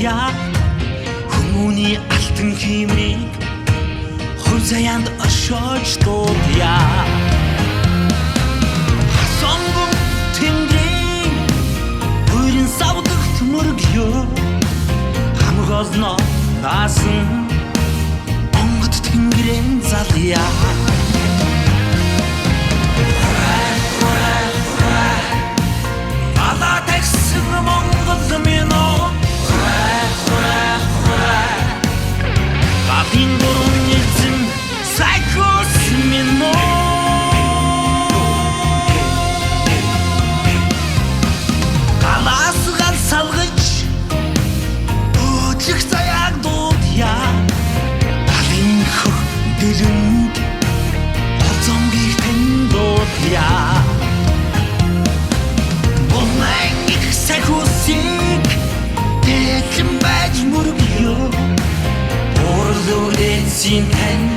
дуудъя хүмүүний алтан химийг хувь заяанд оршиж дуудъя сонгон тэнгэрийн бүрэн савдагт мөргөё хамаг олно наасан онгод тэнгэрийн залъя Монгол минь Гатын гурван эзэн сайхос минь Галаас гал салгаж өдлөх заяаг дуудъя Талын хөх дэрэнг олзонгийг тань дуудъя Сайхусик дэлэн байж мөргөё Орлуулын зин тань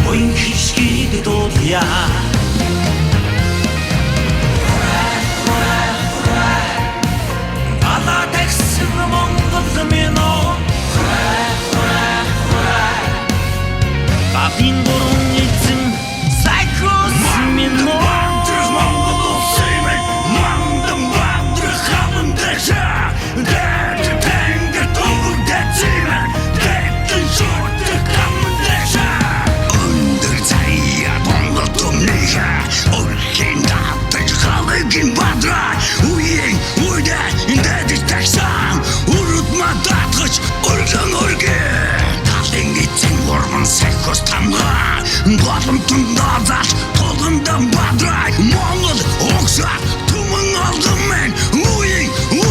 Буян хишгийг дуудъя Алаа тагсан Монгол минь Гатын гурван эзэн сайхус минь Сайхос тамгаа голом тундазал толгондан бадрай Монгол огсаа түмэн алдам мен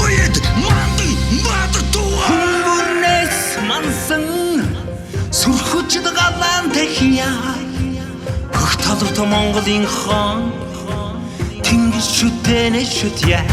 уйд мандын бадтуа Хүмүүнээс мансан сүрхүчд галан тэхья Хөх таларт Монголын хон тэнгис шүтэнэ шүтья